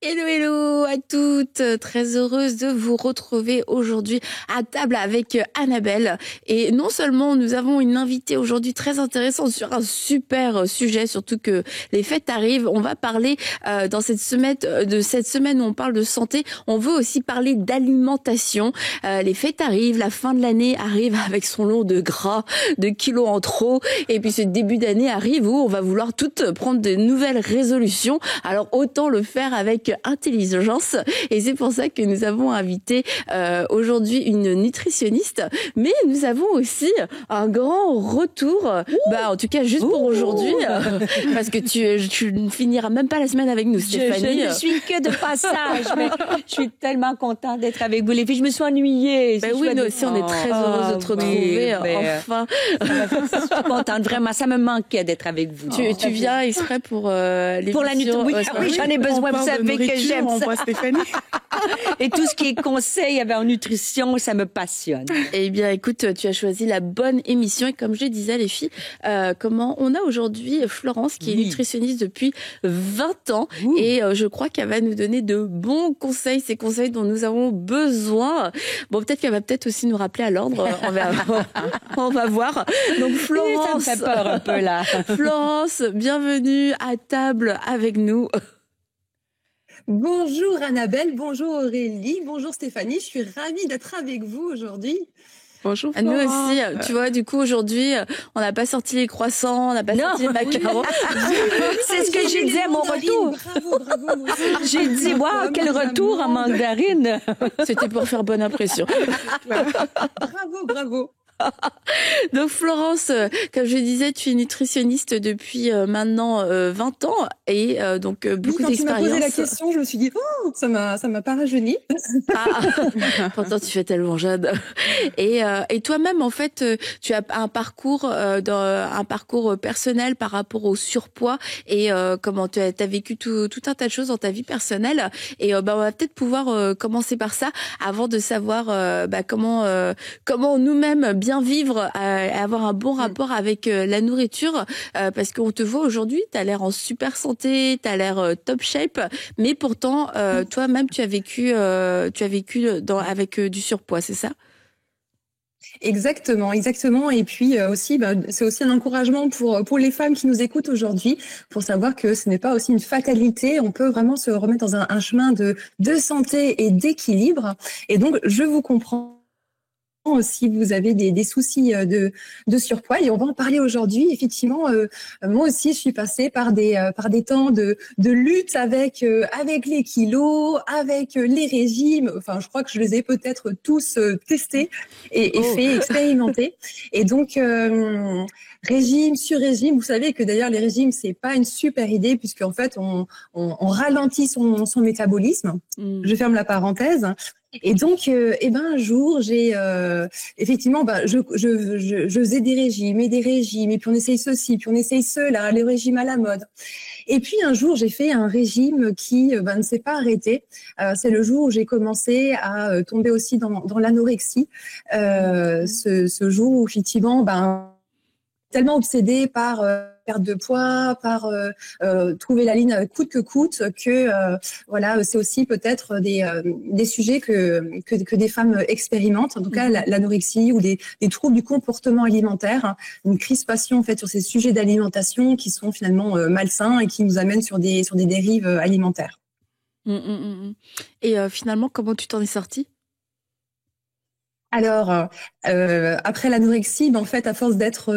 Hello, hello à toutes, très heureuse de vous retrouver aujourd'hui à table avec Annabelle. Et non seulement nous avons une invitée aujourd'hui très intéressante sur un super sujet, surtout que les fêtes arrivent. On va parler dans cette semaine où on parle de santé, on veut aussi parler d'alimentation. Les fêtes arrivent, la fin de l'année arrive avec son lot de gras, de kilos en trop. Et puis ce début d'année arrive où on va vouloir toutes prendre de nouvelles résolutions. Alors autant le faire avec intelligence, et c'est pour ça que nous avons invité aujourd'hui une nutritionniste, mais nous avons aussi un grand retour, en tout cas juste pour aujourd'hui, parce que tu ne finiras même pas la semaine avec nous, Stéphanie. Je ne suis que de passage, mais je suis tellement contente d'être avec vous les filles. Je me suis ennuyée. Oui, nous aussi, on est très heureuse de te retrouver, enfin. Je suis contente, vraiment, ça me manquait d'être avec vous. Tu viens exprès pour l'émission. Pour la nutrition, oui, j'en ai besoin, vous savez que j'aime ça. Stéphanie. Et tout ce qui est conseil en nutrition, ça me passionne. Eh bien, écoute, tu as choisi la bonne émission. Et comme je disais, les filles, on a aujourd'hui Florence, qui est nutritionniste depuis 20 ans. Et je crois qu'elle va nous donner de bons conseils, ces conseils dont nous avons besoin. Bon, peut-être qu'elle va aussi nous rappeler à l'ordre. On va voir. Donc, Florence. Ça me fait peur un peu, là. Florence, bienvenue à table avec nous. Bonjour Annabelle, bonjour Aurélie, bonjour Stéphanie, je suis ravie d'être avec vous aujourd'hui. Bonjour Florence. Nous aussi, tu vois, du coup aujourd'hui, on n'a pas sorti les croissants, on n'a pas sorti les macarons. C'est ce que j'ai dit à mon retour. Bravo. J'ai dit, waouh, quel retour en mandarine. C'était pour faire bonne impression. Bravo. Donc Florence, comme je disais, tu es nutritionniste depuis maintenant 20 ans et donc beaucoup d'expérience. Quand tu m'as posé la question, je me suis dit ça m'a pas rajeuni. Pourtant tu fais tellement jeune. Et toi-même en fait, tu as un parcours personnel par rapport au surpoids et comment tu as vécu tout un tas de choses dans ta vie personnelle et on va peut-être pouvoir commencer par ça avant de savoir comment nous-mêmes bien vivre, avoir un bon rapport avec la nourriture, parce qu'on te voit aujourd'hui, tu as l'air en super santé, tu as l'air top shape, mais pourtant, toi-même, tu as vécu avec du surpoids, c'est ça ? Exactement. Et puis aussi, c'est aussi un encouragement pour les femmes qui nous écoutent aujourd'hui, pour savoir que ce n'est pas aussi une fatalité. On peut vraiment se remettre dans un chemin de santé et d'équilibre. Et donc, je vous comprends si vous avez des soucis de surpoids, et on va en parler aujourd'hui. Effectivement, moi aussi je suis passée par des temps de lutte avec les kilos, avec les régimes. Enfin, je crois que je les ai peut-être tous testés et fait expérimenter. Et donc régime, sur-régime, vous savez que d'ailleurs les régimes c'est pas une super idée, puisque en fait on ralentit son métabolisme. Je ferme la parenthèse. Et donc, un jour, j'ai effectivement, je faisais des régimes, et puis on essaye ceci, puis on essaye cela, les régimes à la mode. Et puis un jour, j'ai fait un régime qui ne s'est pas arrêté. C'est le jour où j'ai commencé à tomber aussi dans l'anorexie. Ce jour où effectivement, tellement obsédée par perte de poids, par trouver la ligne coûte que coûte, que c'est aussi peut-être des sujets que des femmes expérimentent. En tout cas, l'anorexie ou des troubles du comportement alimentaire, une crispation en fait sur ces sujets d'alimentation qui sont finalement malsains et qui nous amènent sur des dérives alimentaires. Et finalement, comment tu t'en es sortie ? Alors, après l'anorexie, en fait, à force d'être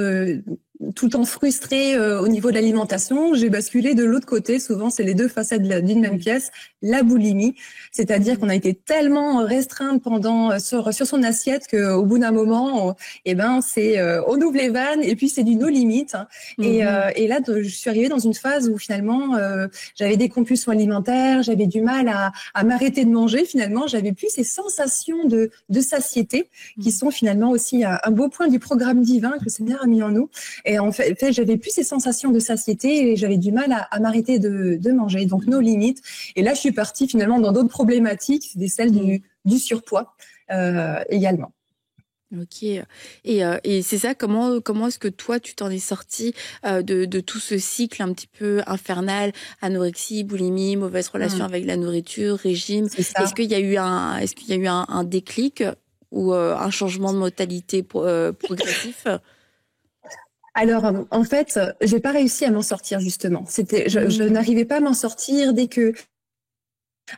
tout le temps frustrée au niveau de l'alimentation, j'ai basculé de l'autre côté. Souvent, c'est les deux facettes d'une même pièce, la boulimie. C'est-à-dire qu'on a été tellement restreinte sur son assiette qu'au bout d'un moment, c'est on ouvre les vannes et puis c'est du no limite. Et là, je suis arrivée dans une phase où finalement, j'avais des compulsions alimentaires, j'avais du mal à m'arrêter de manger. Finalement, j'avais plus ces sensations de satiété qui sont finalement aussi un beau point du programme divin que le Seigneur a mis en nous. Et en fait, j'avais plus ces sensations de satiété et j'avais du mal à m'arrêter de manger. Donc, nos limites. Et là, je suis partie finalement dans d'autres problématiques, celles du surpoids également. Ok. Et c'est ça, comment est-ce que toi, tu t'en es sorti de tout ce cycle un petit peu infernal, anorexie, boulimie, mauvaise relation avec la nourriture, régime? C'est ça. Est-ce qu'il y a eu un déclic ou un changement de modalité progressif? Alors, en fait, j'ai pas réussi à m'en sortir justement. Je n'arrivais pas à m'en sortir dès que,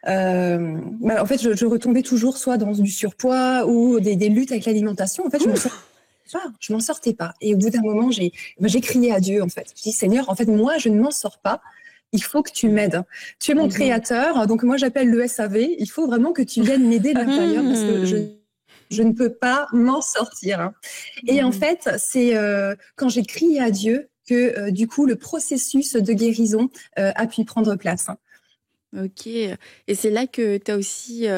en fait, je retombais toujours soit dans du surpoids ou des luttes avec l'alimentation. En fait, je m'en sortais pas. Et au bout d'un moment, j'ai crié à Dieu. En fait, je dis Seigneur, en fait, moi, je ne m'en sors pas. Il faut que tu m'aides. Tu es mon créateur, donc moi j'appelle le SAV. Il faut vraiment que tu viennes m'aider de l'intérieur parce que je ne peux pas m'en sortir. Hein. Et en fait, c'est quand j'ai crié à Dieu que du coup le processus de guérison a pu prendre place. Hein. Ok. Et c'est là que tu as aussi,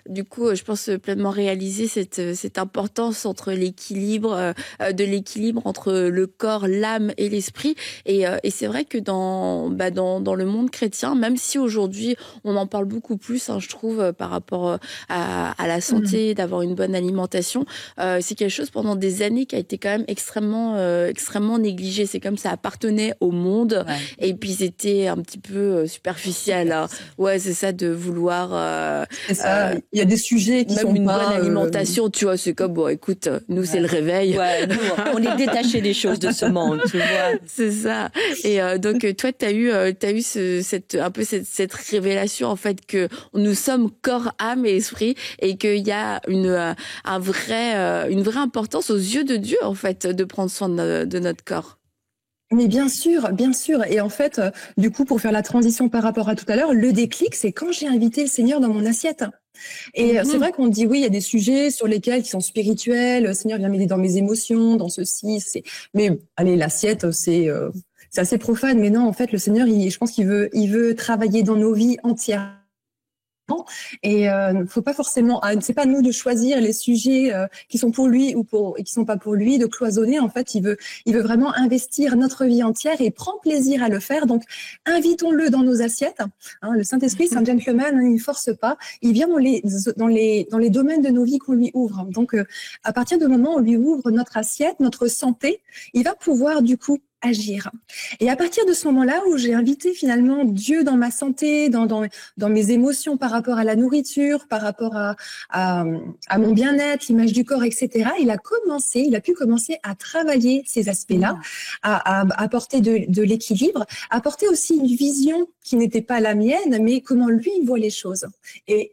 du coup, je pense pleinement réalisé cette importance entre l'équilibre, de l'équilibre entre le corps, l'âme et l'esprit. Et c'est vrai que dans le monde chrétien, même si aujourd'hui on en parle beaucoup plus, hein, je trouve, par rapport à la santé, d'avoir une bonne alimentation, c'est quelque chose pendant des années qui a été quand même extrêmement négligé. C'est comme ça appartenait au monde, et puis c'était un petit peu superficiel. Hein. Ouais, c'est ça, de vouloir... c'est ça. Il y a des sujets qui même sont une pas... bonne alimentation, tu vois, c'est comme, bon, écoute, nous, c'est le réveil. Ouais, nous, on est détachés des choses de ce monde, tu vois. C'est ça. Et donc, toi, t'as eu cette révélation, en fait, que nous sommes corps, âme et esprit, et qu'il y a une vraie importance aux yeux de Dieu, en fait, de prendre soin de notre corps. Mais bien sûr, bien sûr. Et en fait, du coup, pour faire la transition par rapport à tout à l'heure, le déclic, c'est quand j'ai invité le Seigneur dans mon assiette. Et c'est vrai qu'on dit, oui, il y a des sujets sur lesquels qui sont spirituels. Le Seigneur vient m'aider dans mes émotions, dans ceci. Mais allez, l'assiette, c'est assez profane. Mais non, en fait, le Seigneur, je pense qu'il veut travailler dans nos vies entières. Et faut pas forcément, c'est pas à nous de choisir les sujets qui sont pour lui et qui sont pas pour lui, de cloisonner. En fait, il veut vraiment investir notre vie entière et prend plaisir à le faire. Donc, invitons-le dans nos assiettes. Hein, le Saint-Esprit, c'est un gentleman, il ne force pas. Il vient dans les domaines de nos vies qu'on lui ouvre. Donc, à partir du moment où on lui ouvre notre assiette, notre santé, il va pouvoir du coup agir. Et à partir de ce moment-là où j'ai invité finalement Dieu dans ma santé, dans mes émotions par rapport à la nourriture, par rapport à mon bien-être, l'image du corps, etc., il a pu commencer à travailler ces aspects-là, à apporter de l'équilibre, apporter aussi une vision qui n'était pas la mienne, mais comment lui voit les choses. Et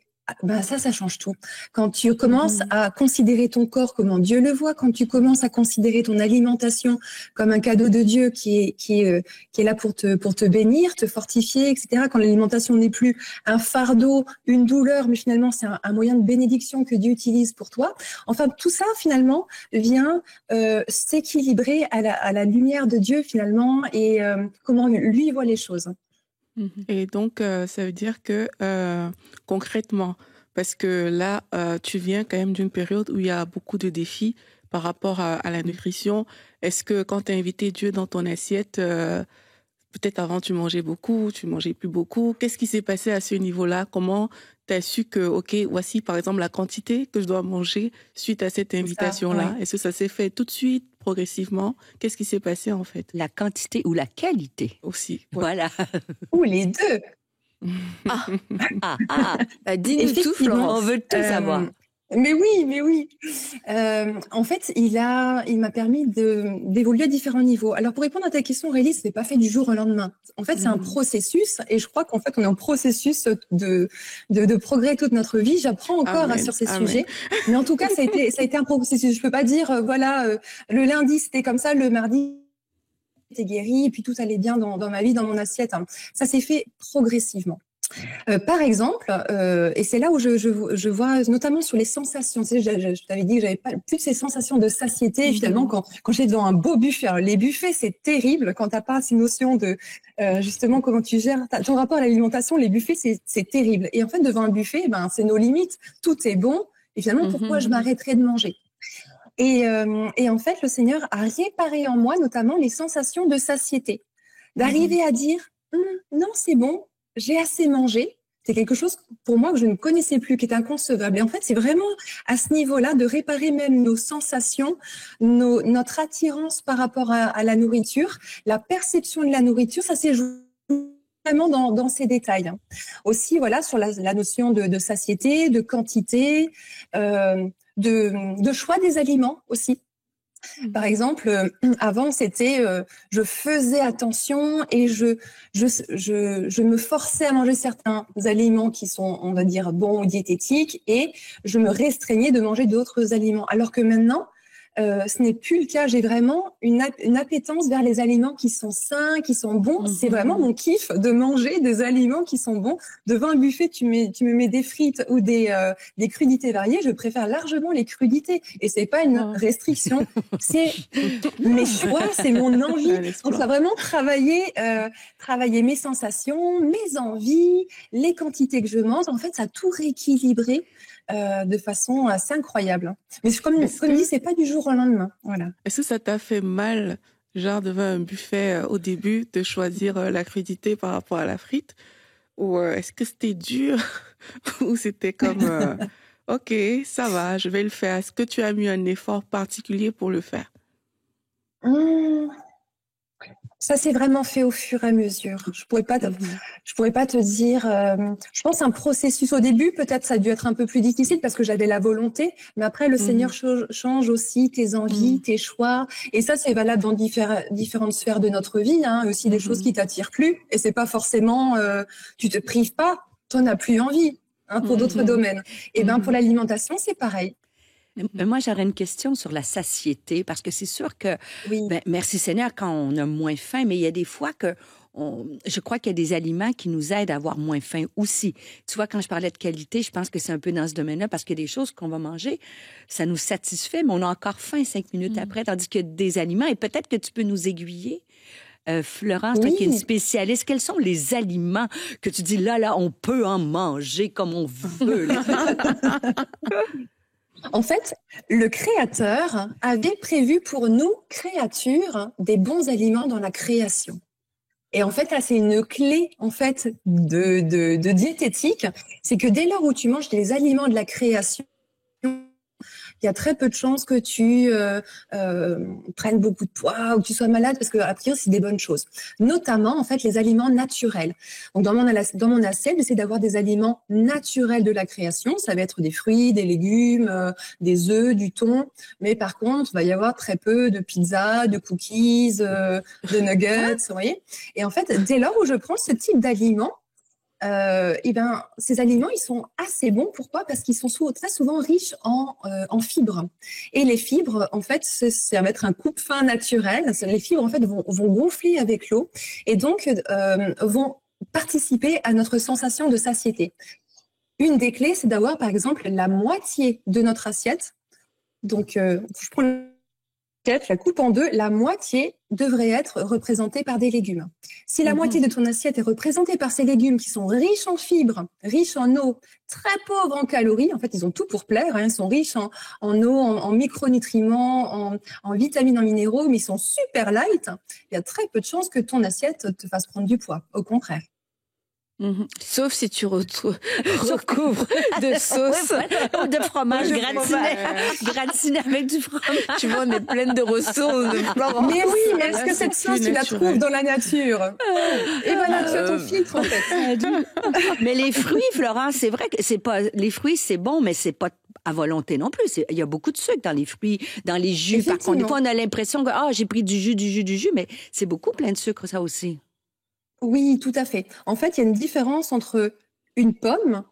ça change tout. Quand tu commences à considérer ton corps comment Dieu le voit, quand tu commences à considérer ton alimentation comme un cadeau de Dieu qui est là pour te bénir, te fortifier, etc. Quand l'alimentation n'est plus un fardeau, une douleur, mais finalement c'est un moyen de bénédiction que Dieu utilise pour toi. Enfin, tout ça finalement vient s'équilibrer à la lumière de Dieu finalement et comment lui voit les choses. Et donc, ça veut dire que concrètement, parce que là, tu viens quand même d'une période où il y a beaucoup de défis par rapport à la nutrition. Est-ce que quand tu as invité Dieu dans ton assiette, peut-être avant tu mangeais beaucoup, tu mangeais plus beaucoup, qu'est-ce qui s'est passé à ce niveau-là? Comment tu as su que, OK, voici par exemple la quantité que je dois manger suite à cette invitation-là? Ouais. Est-ce que ça s'est fait tout de suite, progressivement? Qu'est-ce qui s'est passé en fait? La quantité ou la qualité? Aussi. Ouais. Voilà. Ou les deux. Dis-nous tout, Florence. On veut tout savoir. Mais oui. En fait, il m'a permis d'évoluer à différents niveaux. Alors, pour répondre à ta question, Aurélie, ce n'est pas fait du jour au lendemain. En fait, c'est un processus, et je crois qu'en fait, on est en processus de progrès toute notre vie. J'apprends encore sur ces sujets, mais en tout cas, ça a été un processus. Je peux pas dire, le lundi c'était comme ça, le mardi j'étais guérie, et puis tout allait bien dans ma vie, dans mon assiette. Ça s'est fait progressivement. Par exemple, et c'est là où je vois notamment sur les sensations. Tu sais, je t'avais dit que j'avais pas plus ces sensations de satiété. Finalement, quand j'étais devant un beau buffet, alors les buffets c'est terrible quand t'as pas ces notions de justement comment tu gères ton rapport à l'alimentation. Les buffets c'est terrible. Et en fait, devant un buffet, c'est nos limites. Tout est bon. Et finalement, pourquoi je m'arrêterais de manger? Et en fait, le Seigneur a réparé en moi notamment les sensations de satiété, d'arriver à dire non, c'est bon. J'ai assez mangé, C'est quelque chose, pour moi, que je ne connaissais plus, qui est inconcevable. Et en fait, c'est vraiment à ce niveau-là de réparer même nos sensations, notre attirance par rapport à la nourriture, la perception de la nourriture, ça s'est joué vraiment dans ces détails. Aussi, voilà, sur la notion de satiété, de quantité, de choix des aliments aussi. Par exemple, avant, c'était je faisais attention et je me forçais à manger certains aliments qui sont, on va dire, bons ou diététiques, et je me restreignais de manger d'autres aliments. Alors que maintenant, ce n'est plus le cas. J'ai vraiment une appétence vers les aliments qui sont sains, qui sont bons. C'est vraiment mon kiff de manger des aliments qui sont bons. Devant un buffet, tu me mets des frites ou des crudités variées. Je préfère largement les crudités. Et c'est pas une restriction. C'est mes choix, c'est mon envie. Donc, ça a vraiment travaillé mes sensations, mes envies, les quantités que je mange. En fait, ça a tout rééquilibré de façon assez incroyable. Mais comme je dis, c'est pas du jour au lendemain. Voilà. Est-ce que ça t'a fait mal, genre devant un buffet au début, de choisir la crudité par rapport à la frite? Ou est-ce que c'était dur? Ou c'était comme, OK, ça va, je vais le faire. Est-ce que tu as mis un effort particulier pour le faire? Ça s'est vraiment fait au fur et à mesure. Je pourrais pas te dire. Je pense un processus au début, peut-être ça a dû être un peu plus difficile parce que j'avais la volonté. Mais après, le Seigneur change aussi tes envies, tes choix. Et ça, c'est valable dans différentes sphères de notre vie. Hein, aussi des choses qui t'attirent plus. Et c'est pas forcément. Tu te prives pas. T'en as plus envie. Hein, pour d'autres domaines. Et pour l'alimentation, c'est pareil. Moi, j'aurais une question sur la satiété, parce que c'est sûr que, merci Seigneur, quand on a moins faim, mais il y a des fois que je crois qu'il y a des aliments qui nous aident à avoir moins faim aussi. Tu vois, quand je parlais de qualité, je pense que c'est un peu dans ce domaine-là, parce qu'il y a des choses qu'on va manger, ça nous satisfait, mais on a encore faim 5 minutes après, tandis que des aliments, et peut-être que tu peux nous aiguiller. Florence, toi qui es une spécialiste, quels sont les aliments que tu dis là, on peut en manger comme on veut? En fait, le Créateur avait prévu pour nous, créatures, des bons aliments dans la création. Et en fait, là, c'est une clé en fait de diététique, c'est que dès lors où tu manges des aliments de la création, il y a très peu de chances que tu prennes beaucoup de poids ou que tu sois malade, parce que a priori, c'est des bonnes choses. Notamment, en fait, les aliments naturels. Donc, dans mon assiette, j'essaie d'avoir des aliments naturels de la création. Ça va être des fruits, des légumes, des œufs, du thon. Mais par contre, il va y avoir très peu de pizza, de cookies, de nuggets, vous voyez. Et en fait, dès lors où je prends ce type d'aliments, ces aliments, ils sont assez bons. Pourquoi? Parce qu'ils sont très souvent riches en fibres. Et les fibres, en fait, ça va être un coupe-faim naturel. Les fibres, en fait, vont gonfler avec l'eau et donc vont participer à notre sensation de satiété. Une des clés, c'est d'avoir, par exemple, la moitié de notre assiette. Donc, je prends la coupe en deux, la moitié devrait être représentée par des légumes. Si la moitié de ton assiette est représentée par ces légumes qui sont riches en fibres, riches en eau, très pauvres en calories, en fait, ils ont tout pour plaire, hein, ils sont riches en eau, en micronutriments, en vitamines, en minéraux, mais ils sont super light, il y a très peu de chances que ton assiette te fasse prendre du poids, au contraire. Sauf si tu recouvres de sauce ou de fromage gratiné avec du fromage. Tu vois, on est pleine de ressources. Mais oui, mais est-ce que cette sauce, tu la trouves dans la nature? Et voilà, tu as ton filtre, en fait. Mais les fruits, Florence, c'est vrai que les fruits, c'est bon, mais c'est pas à volonté non plus. Il y a beaucoup de sucre dans les fruits, dans les jus. Par contre, des fois, on a l'impression que j'ai pris du jus, mais c'est beaucoup plein de sucre, ça aussi. Oui, tout à fait. En fait, il y a une différence entre une pomme,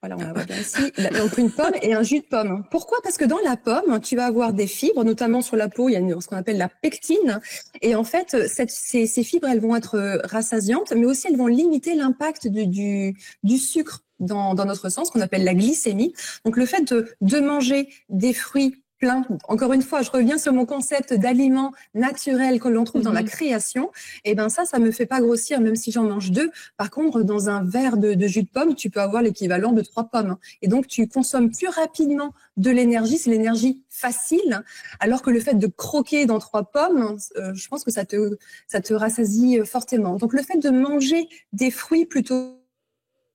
voilà, on la voit bien ici, entre une pomme et un jus de pomme. Pourquoi? Parce que dans la pomme, tu vas avoir des fibres, notamment sur la peau, il y a ce qu'on appelle la pectine. Et en fait, ces fibres, elles vont être rassasiantes, mais aussi elles vont limiter l'impact du sucre dans notre sang, ce qu'on appelle la glycémie. Donc, le fait de manger des fruits plein. Encore une fois, je reviens sur mon concept d'aliments naturels que l'on trouve dans la création. Et ça me fait pas grossir, même si j'en mange 2. Par contre, dans un verre de jus de pomme, tu peux avoir l'équivalent de 3 pommes. Et donc, tu consommes plus rapidement de l'énergie. C'est l'énergie facile. Alors que le fait de croquer dans 3 pommes, je pense que ça te rassasie fortement. Donc, le fait de manger des fruits plutôt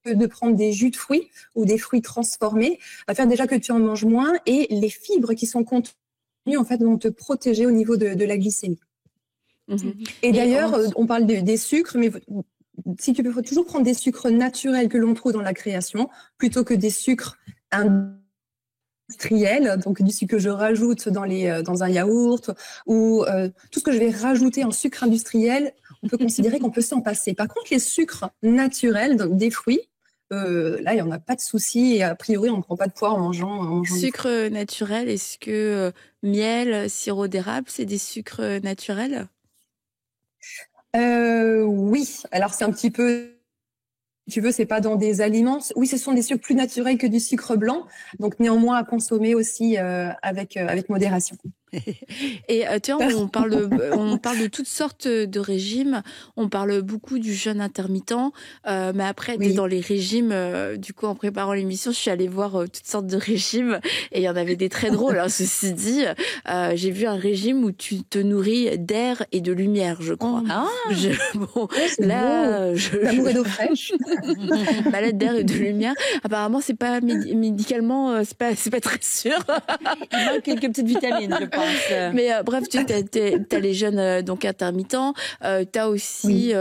que de prendre des jus de fruits ou des fruits transformés va faire déjà que tu en manges moins et les fibres qui sont contenues en fait vont te protéger au niveau de la glycémie. Et d'ailleurs, on parle des sucres, mais si tu peux toujours prendre des sucres naturels que l'on trouve dans la création plutôt que des sucres industriels, donc du sucre que je rajoute dans un yaourt ou tout ce que je vais rajouter en sucre industriel, on peut considérer qu'on peut s'en passer. Par contre, les sucres naturels, donc des fruits, là, il n'y en a pas de souci et a priori, on ne prend pas de poids en mangeant Sucre naturel, est-ce que miel, sirop d'érable, c'est des sucres naturels? Oui, alors c'est un petit peu, si tu veux, c'est pas dans des aliments. Oui, ce sont des sucres plus naturels que du sucre blanc, donc néanmoins à consommer aussi avec modération. Et tu vois, on parle de toutes sortes de régimes. On parle beaucoup du jeûne intermittent, mais après, dans les régimes, du coup, en préparant l'émission, je suis allée voir toutes sortes de régimes et il y en avait des très drôles. Hein, ceci dit, j'ai vu un régime où tu te nourris d'air et de lumière, je crois. L'amour et d'eau fraîche. Malade d'air et de lumière. Apparemment, c'est pas médicalement, c'est pas très sûr. Il manque quelques petites vitamines, je pense. Mais bref, tu as les jeûnes donc intermittents, tu as aussi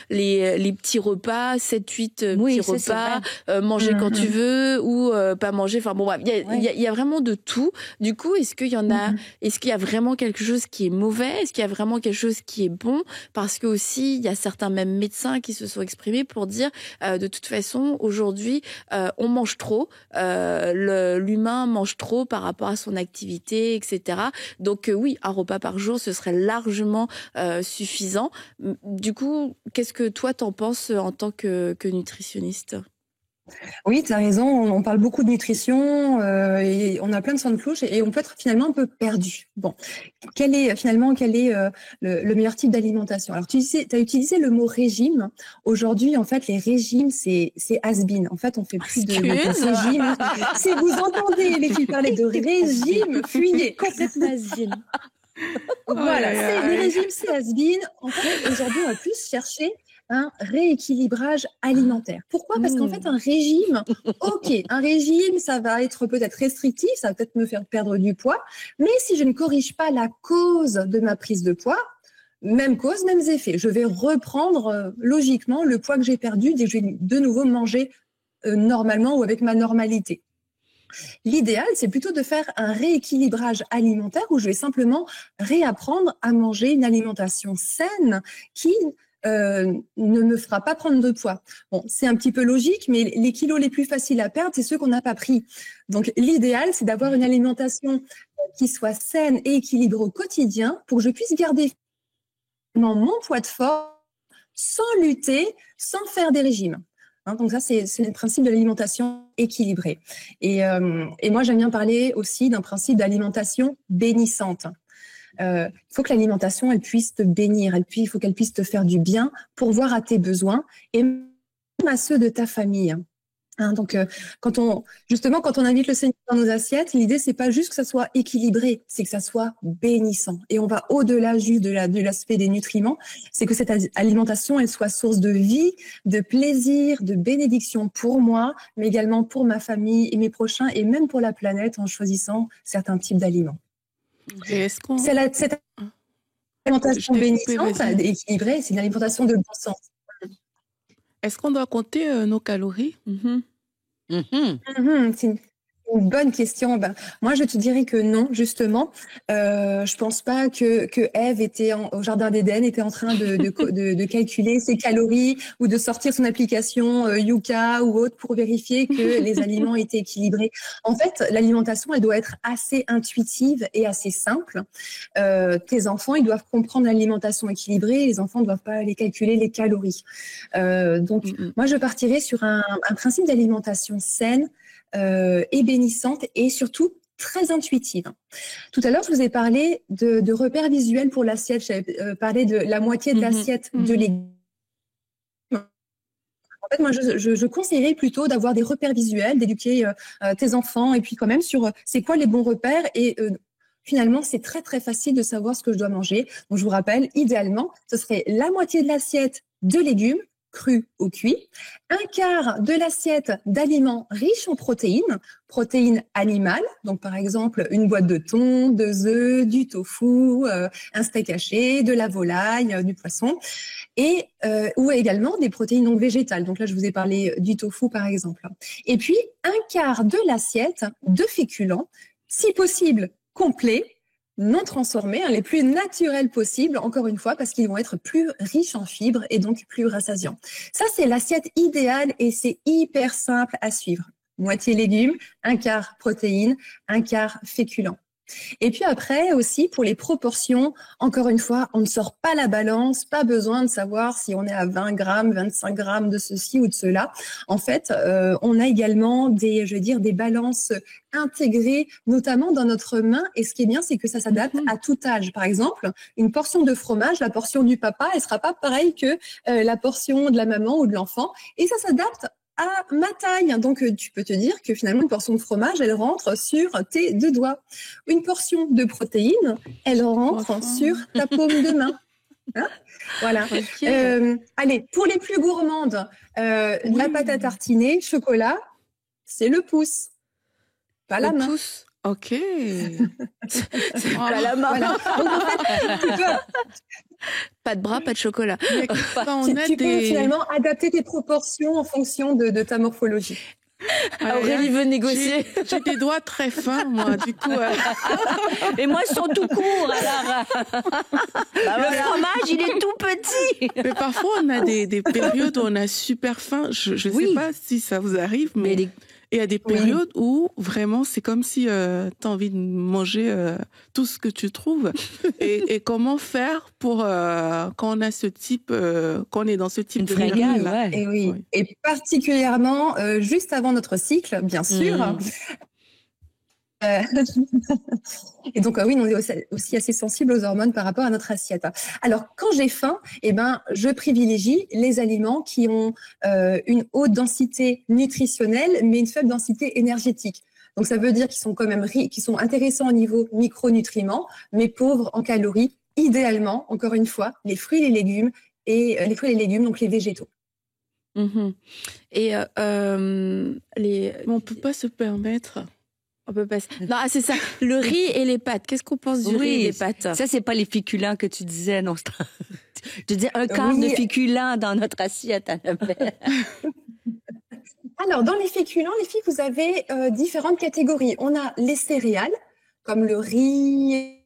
les petits repas, 7-8 petits repas, manger quand tu veux ou pas manger. Enfin bon, bref, il y a vraiment de tout. Du coup, est-ce qu'il y en a, est-ce qu'il y a vraiment quelque chose qui est mauvais? Est-ce qu'il y a vraiment quelque chose qui est bon? Parce que aussi, il y a certains même médecins qui se sont exprimés pour dire de toute façon, aujourd'hui, on mange trop, l'humain mange trop par rapport à son activité, etc. Donc oui, un repas par jour, ce serait largement suffisant. Du coup, qu'est-ce que toi t'en penses en tant que nutritionniste? Oui, tu as raison, on parle beaucoup de nutrition et on a plein de sons de cloche et on peut être finalement un peu perdu. Bon, quel est le meilleur type d'alimentation? Alors, tu as utilisé le mot régime. Aujourd'hui, en fait, les régimes, c'est has-been. En fait, on fait plus de régime. Si vous entendez les filles parler de régime, fuyez. Complètement has-been. Voilà, les régimes, c'est has-been. En fait, aujourd'hui, on va plus chercher un rééquilibrage alimentaire. Pourquoi? Parce qu'en fait, un régime, un régime, ça va être peut-être restrictif, ça va peut-être me faire perdre du poids, mais si je ne corrige pas la cause de ma prise de poids, même cause, mêmes effets. Je vais reprendre logiquement le poids que j'ai perdu dès que je vais de nouveau manger normalement ou avec ma normalité. L'idéal, c'est plutôt de faire un rééquilibrage alimentaire où je vais simplement réapprendre à manger une alimentation saine qui ne me fera pas prendre de poids. Bon, c'est un petit peu logique, mais les kilos les plus faciles à perdre, c'est ceux qu'on n'a pas pris. Donc, l'idéal, c'est d'avoir une alimentation qui soit saine et équilibrée au quotidien pour que je puisse garder mon poids de force sans lutter, sans faire des régimes. Hein, donc ça, c'est le principe de l'alimentation équilibrée. Et moi, j'aime bien parler aussi d'un principe d'alimentation bénissante. Il faut que l'alimentation, elle puisse te bénir, il faut qu'elle puisse te faire du bien pour voir à tes besoins et même à ceux de ta famille. Hein, donc, quand on invite le Seigneur dans nos assiettes, l'idée, c'est pas juste que ça soit équilibré, c'est que ça soit bénissant. Et on va au-delà juste de l'aspect des nutriments, c'est que cette alimentation, elle soit source de vie, de plaisir, de bénédiction pour moi, mais également pour ma famille et mes prochains, et même pour la planète en choisissant certains types d'aliments. Et est-ce qu'on... Cette alimentation bénissante, équilibrée, c'est une alimentation de bon sens. Est-ce qu'on doit compter nos calories? C'est une bonne question. Ben, moi, je te dirais que non, justement. Je pense pas que Ève était au Jardin d'Éden, était en train de calculer ses calories ou de sortir son application Yuka ou autre pour vérifier que les aliments étaient équilibrés. En fait, l'alimentation, elle doit être assez intuitive et assez simple. Tes enfants, ils doivent comprendre l'alimentation équilibrée. Les enfants ne doivent pas aller calculer les calories. Donc, moi, je partirais sur un principe d'alimentation saine, et bénissante et surtout très intuitive. Tout à l'heure, je vous ai parlé de repères visuels pour l'assiette. J'avais parlé de la moitié de l'assiette de légumes. En fait, moi, je conseillerais plutôt d'avoir des repères visuels, d'éduquer tes enfants et puis quand même sur c'est quoi les bons repères et finalement, c'est très, très facile de savoir ce que je dois manger. Donc, je vous rappelle, idéalement, ce serait la moitié de l'assiette de légumes, crus ou cuits, un quart de l'assiette d'aliments riches en protéines animales, donc par exemple une boîte de thon, 2 œufs, du tofu, un steak haché, de la volaille, du poisson, et ou également des protéines non végétales. Donc là, je vous ai parlé du tofu par exemple. Et puis un quart de l'assiette de féculents, si possible complets, non transformés, les plus naturels possibles, encore une fois, parce qu'ils vont être plus riches en fibres et donc plus rassasiants. Ça, c'est l'assiette idéale et c'est hyper simple à suivre. Moitié légumes, un quart protéines, un quart féculents. Et puis après aussi, pour les proportions, encore une fois, on ne sort pas la balance, pas besoin de savoir si on est à 20 grammes, 25 grammes de ceci ou de cela. En fait, on a également des balances intégrées, notamment dans notre main. Et ce qui est bien, c'est que ça s'adapte à tout âge. Par exemple, une portion de fromage, la portion du papa, elle sera pas pareille que la portion de la maman ou de l'enfant. Et ça s'adapte à ma taille. Donc, tu peux te dire que finalement, une portion de fromage, elle rentre sur tes 2 doigts. Une portion de protéines, elle rentre sur ta paume de main. Hein, voilà. Okay. Allez, pour les plus gourmandes, la pâte à tartiner, chocolat, c'est le pouce, pas la main. Pouce. Ok. Pas la main. Voilà. Donc, en fait, tu peux... Pas de bras, pas de chocolat. Tu peux finalement adapter tes proportions en fonction de ta morphologie. Aurélie veut négocier. J'ai des doigts très fins, moi, du coup. Et moi, ils sont tout courts, alors. Le fromage, il est tout petit. Mais parfois, on a des périodes où on a super faim. Je sais pas si ça vous arrive, mais il y a des périodes où vraiment, c'est comme si tu as envie de manger tout ce que tu trouves. Et comment faire pour quand on a ce type, quand on est dans ce type de fringale, là. Et oui. Et particulièrement juste avant notre cycle, bien sûr. Et donc, oui, on est aussi assez sensible aux hormones par rapport à notre assiette. Alors, quand j'ai faim, je privilégie les aliments qui ont une haute densité nutritionnelle, mais une faible densité énergétique. Donc, ça veut dire qu'ils sont quand même qui sont intéressants au niveau micronutriments, mais pauvres en calories. Idéalement, encore une fois, les fruits et les légumes, donc les végétaux. Et on peut pas se permettre. On peut pas. Non, c'est ça. Le riz et les pâtes. Qu'est-ce qu'on pense du riz et des pâtes? Ça, c'est pas les féculents que tu disais, non. Je dis un quart de féculents dans notre assiette, Annabelle. Alors, dans les féculents, les filles, vous avez différentes catégories. On a les céréales, comme le riz,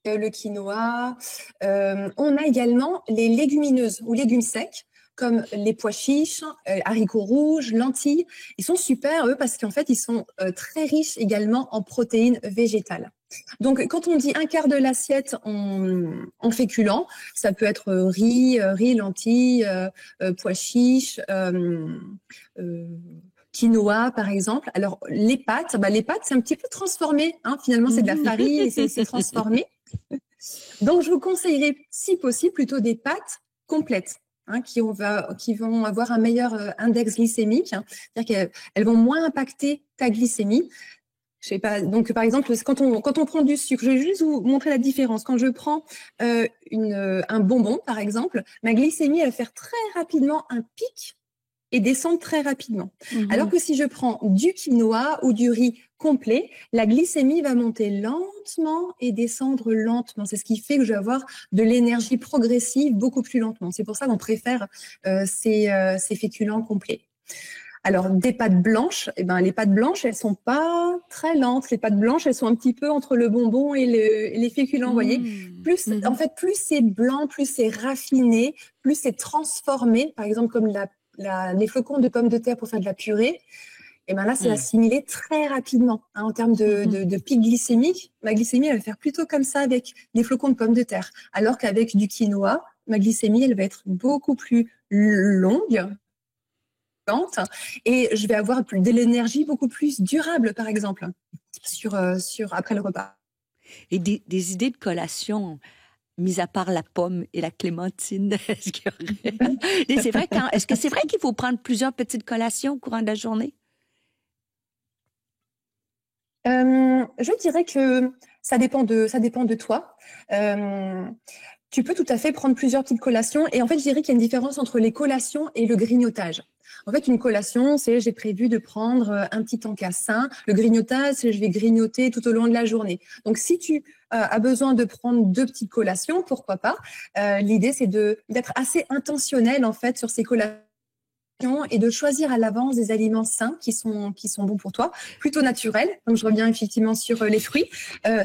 le quinoa. On a également les légumineuses ou légumes secs, comme les pois chiches, haricots rouges, lentilles. Ils sont super, eux, parce qu'en fait, ils sont très riches également en protéines végétales. Donc, quand on dit un quart de l'assiette en féculents, ça peut être riz, lentilles, pois chiches, quinoa, par exemple. Alors, les pâtes, c'est un petit peu transformé. Finalement, c'est de la farine et c'est transformé. Donc, je vous conseillerais, si possible, plutôt des pâtes complètes. Qui vont avoir un meilleur index glycémique, c'est-à-dire qu'elles vont moins impacter ta glycémie. Je sais pas. Donc, par exemple, quand on prend du sucre, je vais juste vous montrer la différence. Quand je prends un bonbon, par exemple, ma glycémie, elle va faire très rapidement un pic et descendre très rapidement. Alors que si je prends du quinoa ou du riz complet, la glycémie va monter lentement et descendre lentement. C'est ce qui fait que je vais avoir de l'énergie progressive beaucoup plus lentement. C'est pour ça qu'on préfère ces féculents complets. Alors, des pâtes blanches, les pâtes blanches, elles sont pas très lentes. Les pâtes blanches, elles sont un petit peu entre le bonbon et les féculents, vous voyez. En fait, plus c'est blanc, plus c'est raffiné, plus c'est transformé. Par exemple, comme les flocons de pommes de terre pour faire de la purée, là, c'est assimilé très rapidement. En termes de pic glycémique, ma glycémie, elle va faire plutôt comme ça avec des flocons de pommes de terre. Alors qu'avec du quinoa, ma glycémie, elle va être beaucoup plus longue, et je vais avoir de l'énergie beaucoup plus durable, par exemple, après le repas. Et des idées de collation, mis à part la pomme et la clémentine, est-ce que c'est vrai qu'il faut prendre plusieurs petites collations au courant de la journée? Je dirais que ça dépend de toi. Tu peux tout à fait prendre plusieurs petites collations. Et en fait, je dirais qu'il y a une différence entre les collations et le grignotage. En fait, une collation, c'est j'ai prévu de prendre un petit encas sain. Le grignotage, c'est je vais grignoter tout au long de la journée. Donc, si tu as besoin de prendre 2 petites collations, pourquoi pas. L'idée, c'est d'être assez intentionnel, en fait, sur ces collations et de choisir à l'avance des aliments sains qui sont bons pour toi, plutôt naturels. Donc, je reviens effectivement sur les fruits.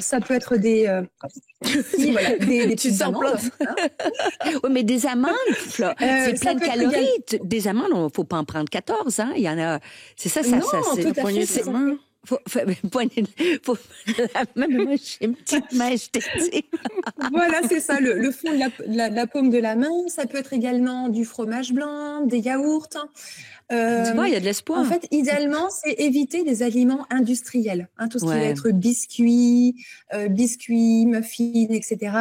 Ça peut être des petites amandes. Oui, mais des amandes, c'est plein de calories. Des amandes, il ne faut pas en prendre 14. Hein. Il y en a. C'est ça, non, c'est tout à fait. Même moi, j'ai une petite main, je t'ai dit. Voilà, c'est ça, le fond de la paume de la main. Ça peut être également du fromage blanc, des yaourts. Tu vois, il y a de l'espoir. En fait, idéalement, c'est éviter les aliments industriels. Hein, tout ce qui va être biscuits, muffins, etc.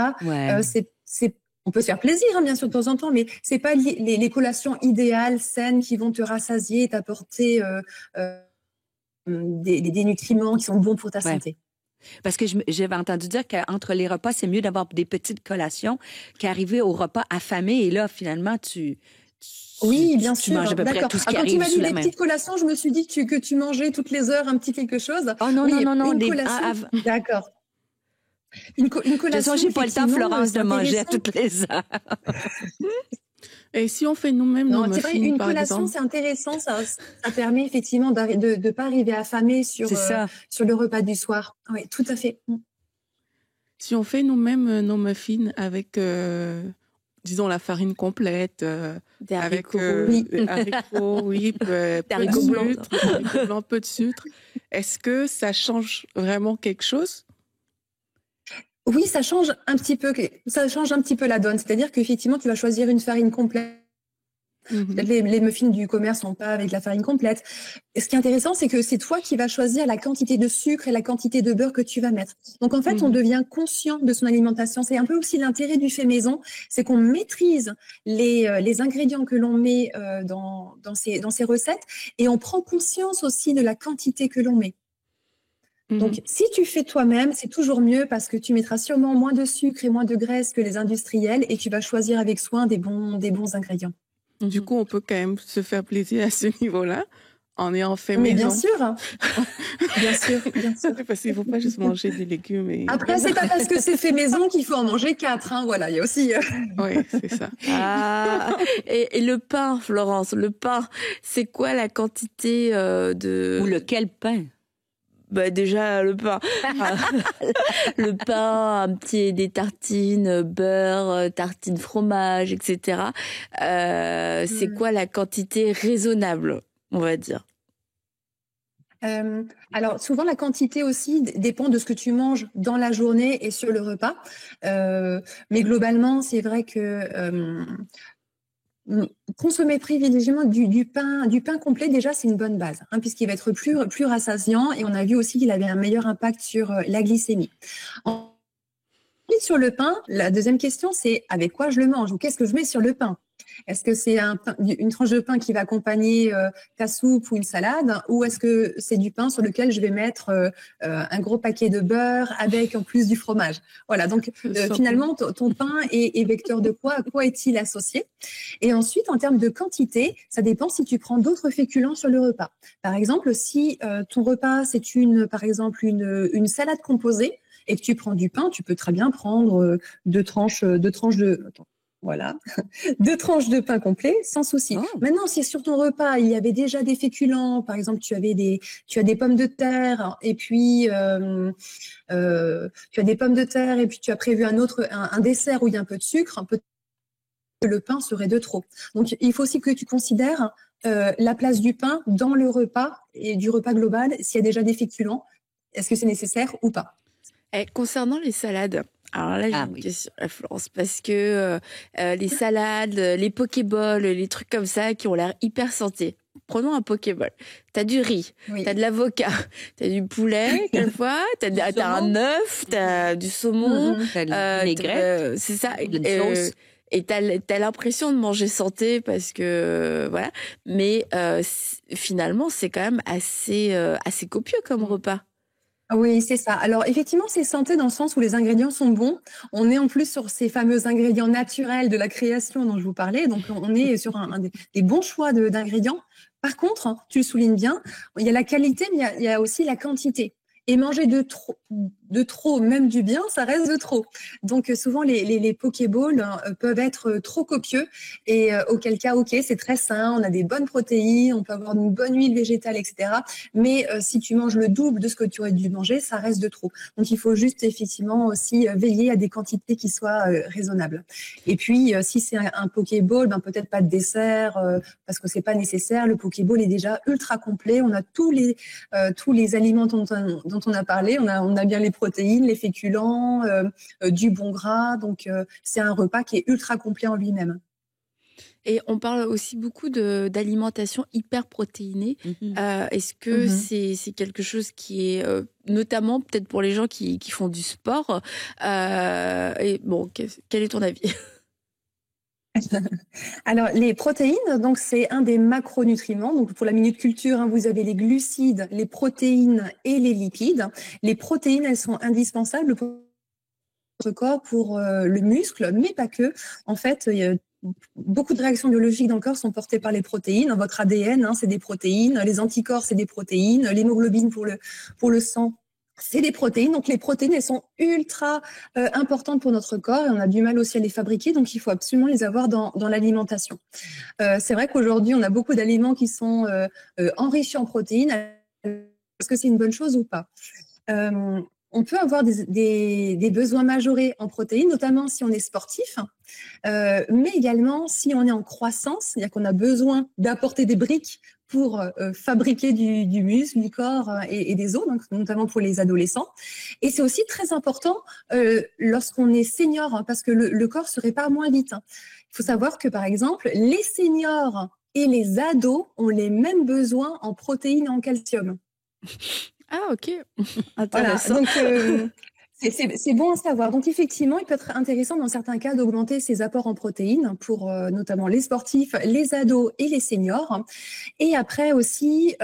On peut se faire plaisir, hein, bien sûr, de temps en temps, mais c'est pas les collations idéales, saines, qui vont te rassasier et t'apporter des nutriments qui sont bons pour ta santé. Parce que j'avais entendu dire qu'entre les repas, c'est mieux d'avoir des petites collations qu'arriver au repas affamé. Et là, finalement, oui, bien sûr. Tu manges à peu près tout ce qui arrive sous la main. Quand tu m'as dit des petites collations, je me suis dit que tu mangeais toutes les heures un petit quelque chose. Oh non, non. D'accord. Une collation. De toute façon, j'ai pas le temps, Florence, de manger à toutes les heures. Et si on fait nous-mêmes nos muffins, une par collation, exemple, c'est intéressant. Ça permet effectivement de ne pas arriver affamé sur le repas du soir. Oui, tout à fait. Si on fait nous-mêmes nos muffins avec, disons, la farine complète, des avec haricots, haricots blancs, peu de sucre, est-ce que ça change vraiment quelque chose? Oui, ça change un petit peu la donne. C'est-à-dire qu'effectivement, tu vas choisir une farine complète. Les muffins du commerce sont pas avec la farine complète. Et ce qui est intéressant, c'est que c'est toi qui vas choisir la quantité de sucre et la quantité de beurre que tu vas mettre. Donc en fait, on devient conscient de son alimentation. C'est un peu aussi l'intérêt du fait maison, c'est qu'on maîtrise les ingrédients que l'on met dans ces recettes et on prend conscience aussi de la quantité que l'on met. Donc, si tu fais toi-même, c'est toujours mieux parce que tu mettras sûrement moins de sucre et moins de graisse que les industriels et tu vas choisir avec soin des bons ingrédients. Du coup, on peut quand même se faire plaisir à ce niveau-là en ayant fait maison. Mais bien sûr. Bien sûr. Parce qu'il ne faut pas juste manger des légumes. Après, c'est pas parce que c'est fait maison qu'il faut en manger 4. Hein. Voilà, il y a aussi... Oui, c'est ça. Et le pain, Florence, c'est quoi la quantité de... Ou lequel pain? Déjà, le pain. Le pain, des tartines, beurre, tartines fromage, etc. C'est quoi la quantité raisonnable, on va dire? Alors, souvent, la quantité aussi dépend de ce que tu manges dans la journée et sur le repas. Mais globalement, c'est vrai que... consommer privilégieusement du pain complet, déjà, c'est une bonne base, hein, puisqu'il va être plus rassasiant et on a vu aussi qu'il avait un meilleur impact sur la glycémie. Ensuite, sur le pain, la deuxième question, c'est avec quoi je le mange ou qu'est-ce que je mets sur le pain? Est-ce que c'est une tranche de pain qui va accompagner ta soupe ou une salade, ou est-ce que c'est du pain sur lequel je vais mettre un gros paquet de beurre avec en plus du fromage? Voilà, donc finalement, ton pain est vecteur de quoi? À quoi est-il associé? Et ensuite, en termes de quantité, ça dépend si tu prends d'autres féculents sur le repas. Par exemple, si ton repas, c'est par exemple une salade composée, et que tu prends du pain, tu peux très bien prendre deux tranches de... Attends. Voilà, 2 tranches de pain complet, sans souci. Oh. Maintenant, si sur ton repas, il y avait déjà des féculents, par exemple, tu as des pommes de terre, et puis tu as des pommes de terre, et puis tu as prévu un dessert où il y a un peu de sucre, le pain serait de trop. Donc, il faut aussi que tu considères la place du pain dans le repas et du repas global. S'il y a déjà des féculents, est-ce que c'est nécessaire ou pas? Concernant les salades, alors là, j'ai une question à Florence, parce que les salades, les pokéballs, les trucs comme ça qui ont l'air hyper santé. Prenons un pokéball. T'as du riz, t'as de l'avocat, t'as du poulet, quelquefois, t'as un œuf, t'as du saumon, c'est ça. Et t'as l'impression de manger santé parce que voilà. Mais finalement, c'est quand même assez copieux comme repas. Oui, c'est ça. Alors effectivement, c'est santé dans le sens où les ingrédients sont bons. On est en plus sur ces fameux ingrédients naturels de la création dont je vous parlais. Donc on est sur un des bons choix d'ingrédients. Par contre, hein, tu le soulignes bien, il y a la qualité, mais il y a aussi la quantité. Et manger de trop, même du bien, ça reste de trop. Donc souvent les pokéballs peuvent être trop copieux et auquel cas, ok, c'est très sain, on a des bonnes protéines, on peut avoir une bonne huile végétale, etc. Mais si tu manges le double de ce que tu aurais dû manger, ça reste de trop. Donc il faut juste effectivement aussi veiller à des quantités qui soient raisonnables. Et puis si c'est un pokéball, ben peut-être pas de dessert parce que c'est pas nécessaire. Le pokéball est déjà ultra complet. On a tous les aliments dont on a parlé. On a bien les protéines, les féculents, du bon gras. Donc, c'est un repas qui est ultra complet en lui-même. Et on parle aussi beaucoup d'alimentation hyper protéinée. Est-ce que c'est quelque chose qui est notamment peut-être pour les gens qui font du sport et bon, quel est ton avis? Alors, les protéines, donc c'est un des macronutriments. Donc, pour la minute culture, hein, vous avez les glucides, les protéines et les lipides. Les protéines, elles sont indispensables pour notre corps, pour le muscle, mais pas que. En fait, beaucoup de réactions biologiques dans le corps sont portées par les protéines. Votre ADN, hein, c'est des protéines. Les anticorps, c'est des protéines. L'hémoglobine pour le sang, c'est des protéines. Donc, les protéines, elles sont ultra importantes pour notre corps et on a du mal aussi à les fabriquer. Donc, il faut absolument les avoir dans l'alimentation. C'est vrai qu'aujourd'hui, on a beaucoup d'aliments qui sont enrichis en protéines. Est-ce que c'est une bonne chose ou pas? On peut avoir des besoins majorés en protéines, notamment si on est sportif, mais également si on est en croissance, c'est-à-dire qu'on a besoin d'apporter des briques pour fabriquer du muscle, du corps et des os, donc, notamment pour les adolescents. Et c'est aussi très important lorsqu'on est senior, hein, parce que le corps se répare moins vite. Hein. Il faut savoir que, par exemple, les seniors et les ados ont les mêmes besoins en protéines et en calcium. Ah, ok. Intéressant. Voilà, donc c'est bon à savoir. Donc effectivement, il peut être intéressant dans certains cas d'augmenter ses apports en protéines pour notamment les sportifs, les ados et les seniors. Et après aussi,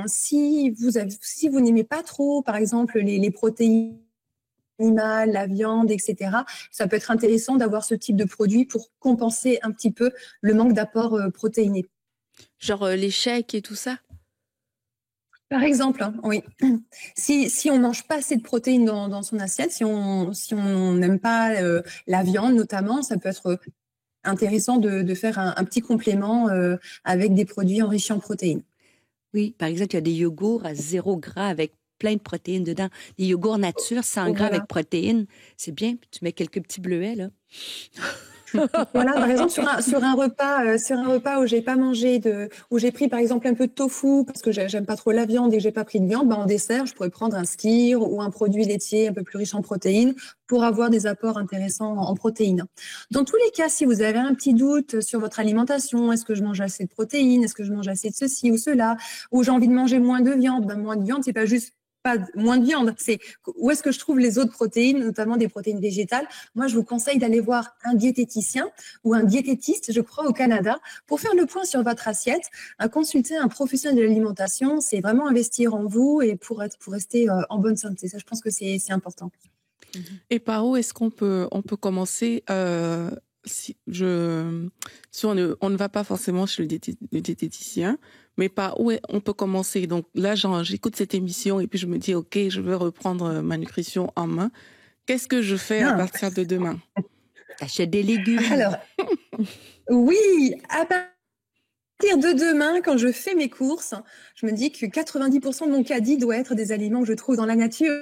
si vous n'aimez pas trop, par exemple, les protéines animales, la viande, etc., ça peut être intéressant d'avoir ce type de produit pour compenser un petit peu le manque d'apport protéiné. Genre les shakes et tout ça? Par exemple, hein, oui. Si on mange pas assez de protéines dans son assiette, si on n'aime pas la viande notamment, ça peut être intéressant de faire un petit complément avec des produits enrichis en protéines. Oui, par exemple, il y a des yogourts à 0 gras avec plein de protéines dedans. Les yogourts nature, 100 gras avec protéines. C'est bien, tu mets quelques petits bleuets, là. Voilà, par exemple, sur un repas où j'ai pas mangé où j'ai pris par exemple un peu de tofu parce que j'aime pas trop la viande et que j'ai pas pris de viande, en dessert, je pourrais prendre un skyr ou un produit laitier un peu plus riche en protéines pour avoir des apports intéressants en protéines. Dans tous les cas, si vous avez un petit doute sur votre alimentation, est-ce que je mange assez de protéines, est-ce que je mange assez de ceci ou cela, ou j'ai envie de manger moins de viande, moins de viande, c'est pas juste pas moins de viande, c'est où est-ce que je trouve les autres protéines, notamment des protéines végétales. Moi, je vous conseille d'aller voir un diététicien ou un diététiste, je crois, au Canada, pour faire le point sur votre assiette. Consulter un professionnel de l'alimentation, c'est vraiment investir en vous et pour rester en bonne santé. Ça, je pense que c'est important. Et par où est-ce qu'on peut commencer si on ne va pas forcément chez le diététicien, mais par où on peut commencer? Donc là, j'écoute cette émission et puis je me dis, OK, je veux reprendre ma nutrition en main. Qu'est-ce que je fais à partir de demain? T'achètes des légumes. Alors, oui, à partir de demain, quand je fais mes courses, je me dis que 90% de mon caddie doit être des aliments que je trouve dans la nature.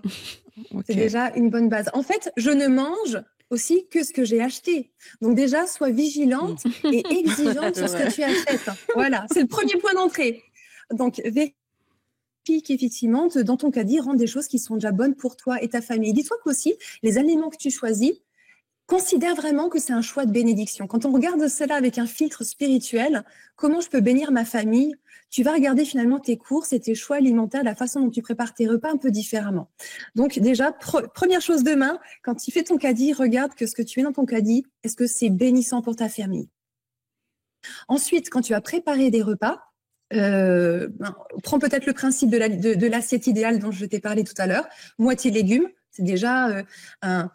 Okay. C'est déjà une bonne base. En fait, je ne mange aussi que ce que j'ai acheté. Donc déjà, sois vigilante et exigeante sur ce que tu achètes. Voilà, c'est le premier point d'entrée. Donc, vérifie qu'effectivement, dans ton caddie, rentre des choses qui sont déjà bonnes pour toi et ta famille. Dis-toi qu'aussi, les aliments que tu choisis, considère vraiment que c'est un choix de bénédiction. Quand on regarde cela avec un filtre spirituel, comment je peux bénir ma famille? Tu vas regarder finalement tes courses et tes choix alimentaires, la façon dont tu prépares tes repas un peu différemment. Donc déjà, première chose demain, quand tu fais ton caddie, regarde que ce que tu mets dans ton caddie, est-ce que c'est bénissant pour ta famille? Ensuite, quand tu vas préparer des repas, Prends peut-être le principe de l'assiette idéale dont je t'ai parlé tout à l'heure. Moitié légumes, c'est déjà un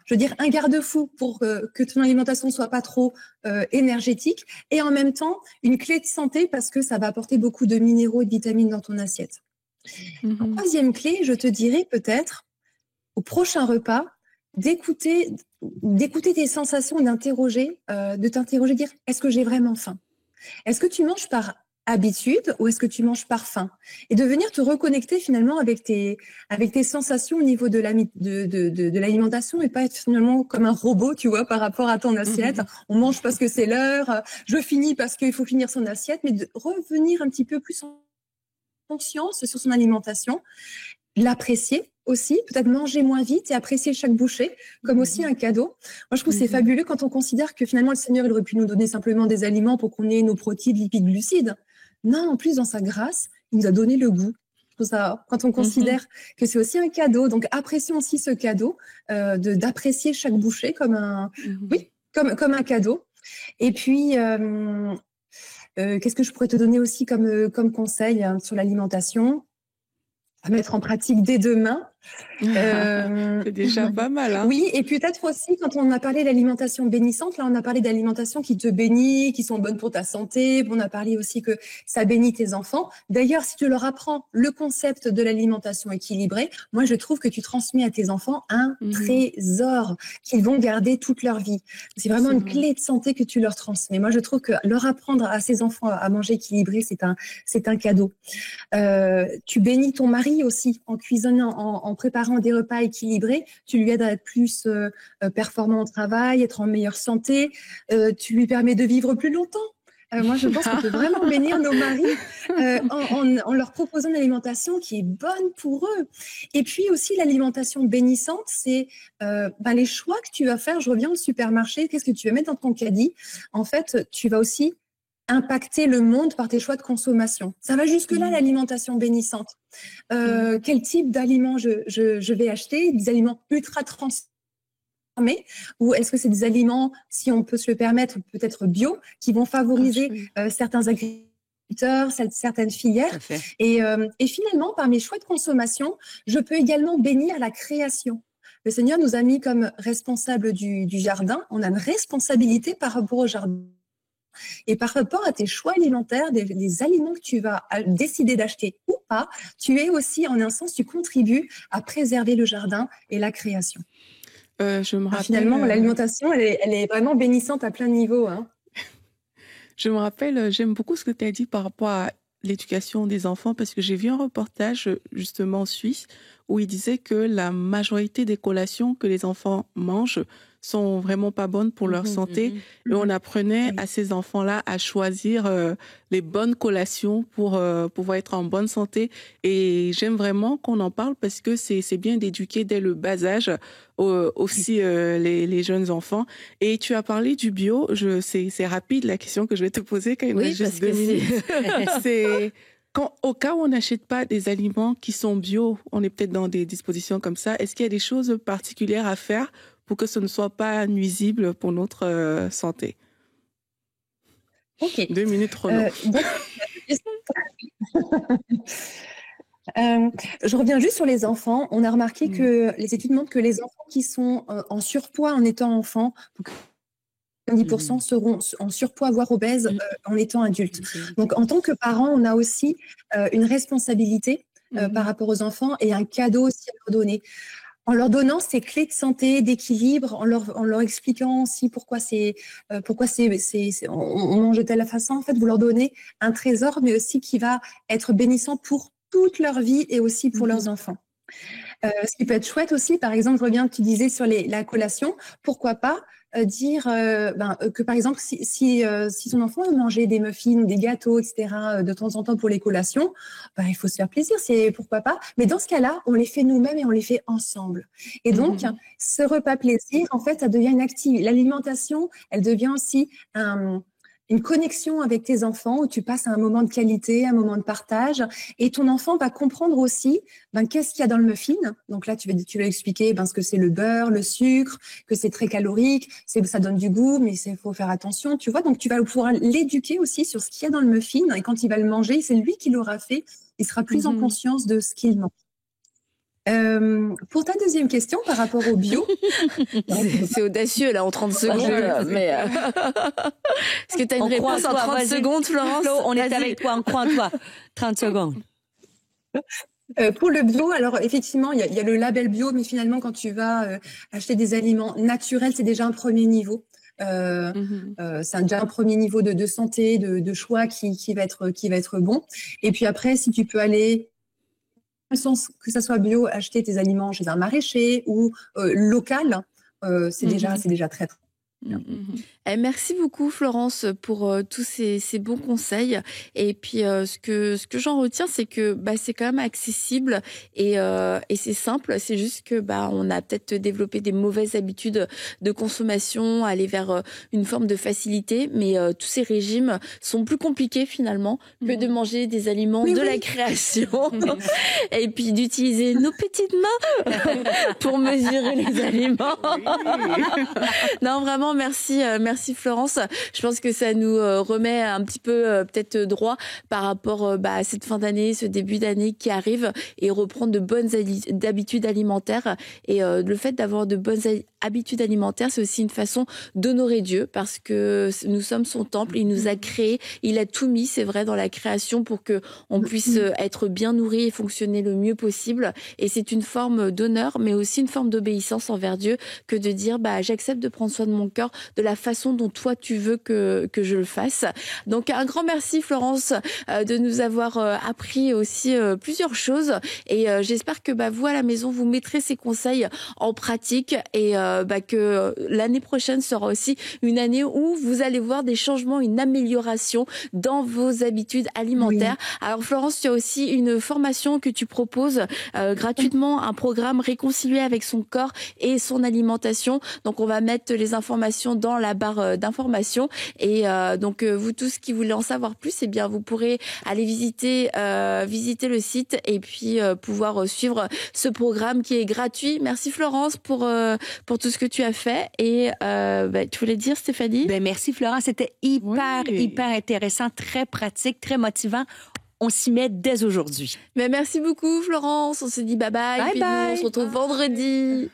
garde-fou pour que ton alimentation soit pas trop énergétique, et en même temps une clé de santé parce que ça va apporter beaucoup de minéraux et de vitamines dans ton assiette. Troisième clé, je te dirais peut-être au prochain repas d'écouter tes sensations, de t'interroger, dire est-ce que j'ai vraiment faim? Est-ce que tu manges par habitude ou est-ce que tu manges par faim? Et de venir te reconnecter finalement avec tes sensations au niveau de l'alimentation, et pas être finalement comme un robot, tu vois, par rapport à ton assiette. On mange parce que c'est l'heure, je finis parce qu'il faut finir son assiette, mais de revenir un petit peu plus en conscience sur son alimentation, l'apprécier aussi, peut-être manger moins vite et apprécier chaque bouchée comme aussi un cadeau. Moi, je trouve que c'est fabuleux quand on considère que finalement le Seigneur, il aurait pu nous donner simplement des aliments pour qu'on ait nos protéines, lipides, glucides. Non, en plus, dans sa grâce, il nous a donné le goût. Je trouve ça, quand on considère que c'est aussi un cadeau, donc apprécions aussi ce cadeau, d'apprécier chaque bouchée comme comme un cadeau. Et puis, qu'est-ce que je pourrais te donner aussi comme conseil sur l'alimentation à mettre en pratique dès demain? C'est déjà pas mal. Hein. Oui, et peut-être aussi, quand on a parlé d'alimentation bénissante, là, on a parlé d'alimentation qui te bénit, qui sont bonnes pour ta santé. On a parlé aussi que ça bénit tes enfants. D'ailleurs, si tu leur apprends le concept de l'alimentation équilibrée, moi, je trouve que tu transmets à tes enfants un trésor qu'ils vont garder toute leur vie. C'est vraiment une clé de santé que tu leur transmets. Moi, je trouve que leur apprendre à ces enfants à manger équilibré, c'est un cadeau. Tu bénis ton mari aussi en cuisinant, en préparant des repas équilibrés. Tu lui aides à être plus performant au travail, être en meilleure santé. Tu lui permets de vivre plus longtemps. Moi, je pense qu'on peut vraiment bénir nos maris en leur proposant une alimentation qui est bonne pour eux. Et puis aussi, l'alimentation bénissante, c'est les choix que tu vas faire. Je reviens au supermarché, qu'est-ce que tu vas mettre dans ton caddie? En fait, tu vas aussi impacter le monde par tes choix de consommation. Ça va jusque-là, l'alimentation bénissante. Quel type d'aliments je vais acheter? Des aliments ultra transformés, ou est-ce que c'est des aliments, si on peut se le permettre, peut-être bio, qui vont favoriser certains agriculteurs, certaines filières? Et finalement, par mes choix de consommation, je peux également bénir la création. Le Seigneur nous a mis comme responsables du jardin. On a une responsabilité par rapport au jardin. Et par rapport à tes choix alimentaires, des aliments que tu vas décider d'acheter ou pas, tu es aussi, en un sens, tu contribues à préserver le jardin et la création. Je me rappelle, finalement, l'alimentation, elle est vraiment bénissante à plein de niveaux. Hein. Je me rappelle, j'aime beaucoup ce que tu as dit par rapport à l'éducation des enfants, parce que j'ai vu un reportage justement en Suisse où il disait que la majorité des collations que les enfants mangent sont vraiment pas bonnes pour leur santé. Et on apprenait à ces enfants-là à choisir les bonnes collations pour pouvoir être en bonne santé. Et j'aime vraiment qu'on en parle parce que c'est bien d'éduquer dès le bas âge aussi les jeunes enfants. Et tu as parlé du bio. C'est rapide la question que je vais te poser quand il me reste juste 2 minutes. C'est au cas où on n'achète pas des aliments qui sont bio, on est peut-être dans des dispositions comme ça. Est-ce qu'il y a des choses particulières à faire pour que ce ne soit pas nuisible pour notre santé? Ok. 2 minutes chrono. Je reviens juste sur les enfants. On a remarqué que les études montrent que les enfants qui sont en surpoids en étant enfants, 10% seront en surpoids, voire obèses en étant adultes. Donc, en tant que parents, on a aussi une responsabilité par rapport aux enfants et un cadeau aussi à leur donner. En leur donnant ces clés de santé, d'équilibre, en leur expliquant aussi pourquoi on mange de telle façon. En fait, vous leur donnez un trésor, mais aussi qui va être bénissant pour toute leur vie et aussi pour leurs enfants. Ce qui peut être chouette aussi, par exemple, je reviens, tu disais sur la collation, pourquoi pas dire que par exemple, si son enfant a mangé des muffins, des gâteaux, etc., de temps en temps pour les collations, il faut se faire plaisir, pourquoi pas. Mais dans ce cas-là, on les fait nous-mêmes et on les fait ensemble. Et donc, ce repas plaisir, en fait, ça devient une activité. L'alimentation, elle devient aussi une connexion avec tes enfants où tu passes un moment de qualité, un moment de partage, et ton enfant va comprendre aussi qu'est-ce qu'il y a dans le muffin. Donc là, tu vas expliquer ce que c'est le beurre, le sucre, que c'est très calorique, ça donne du goût, mais il faut faire attention, tu vois. Donc tu vas pouvoir l'éduquer aussi sur ce qu'il y a dans le muffin, et quand il va le manger, c'est lui qui l'aura fait, il sera plus en conscience de ce qu'il mange. Pour ta deuxième question par rapport au bio. C'est audacieux là en 30 secondes. Mais est-ce que tu as une réponse en 30 secondes, Florence? Flo, on est avec toi, on croit en toi. 30 secondes. Pour le bio, alors effectivement, il y a le label bio, mais finalement, quand tu vas acheter des aliments naturels, c'est déjà un premier niveau. C'est déjà un premier niveau de santé, de choix qui va être bon. Et puis après, si tu peux aller, que ça soit bio, acheter tes aliments chez un maraîcher ou local, c'est déjà très bien. Merci beaucoup Florence pour tous ces bons conseils. Et puis ce que j'en retiens, c'est que c'est quand même accessible et c'est simple. C'est juste que on a peut-être développé des mauvaises habitudes de consommation, aller vers une forme de facilité. Mais tous ces régimes sont plus compliqués finalement que de manger des aliments la création et puis d'utiliser nos petites mains pour mesurer les aliments. Non, vraiment, merci Florence. Je pense que ça nous remet un petit peu peut-être droit par rapport à cette fin d'année, ce début d'année qui arrive, et reprendre de bonnes habitudes alimentaires. Et le fait d'avoir de bonnes habitudes alimentaires, c'est aussi une façon d'honorer Dieu, parce que nous sommes son temple, il nous a créés, il a tout mis, c'est vrai, dans la création pour que on puisse être bien nourri et fonctionner le mieux possible. Et c'est une forme d'honneur, mais aussi une forme d'obéissance envers Dieu, que de dire j'accepte de prendre soin de mon cœur de la façon dont toi tu veux que je le fasse. Donc un grand merci Florence de nous avoir appris aussi plusieurs choses, et j'espère que vous à la maison vous mettrez ces conseils en pratique, et que l'année prochaine sera aussi une année où vous allez voir des changements, une amélioration dans vos habitudes alimentaires. Oui. Alors Florence, tu as aussi une formation que tu proposes gratuitement, un programme réconcilié avec son corps et son alimentation. Donc on va mettre les informations dans la barre d'informations, et donc vous tous qui voulez en savoir plus, vous pourrez aller visiter le site, et puis pouvoir suivre ce programme qui est gratuit. Merci Florence pour tout ce que tu as fait. Et tu voulais dire, Stéphanie? Merci Florence, c'était hyper intéressant, très pratique, très motivant. On s'y met dès aujourd'hui. Merci beaucoup Florence, on se dit bye bye. Bye bye. Nous, on se retrouve vendredi.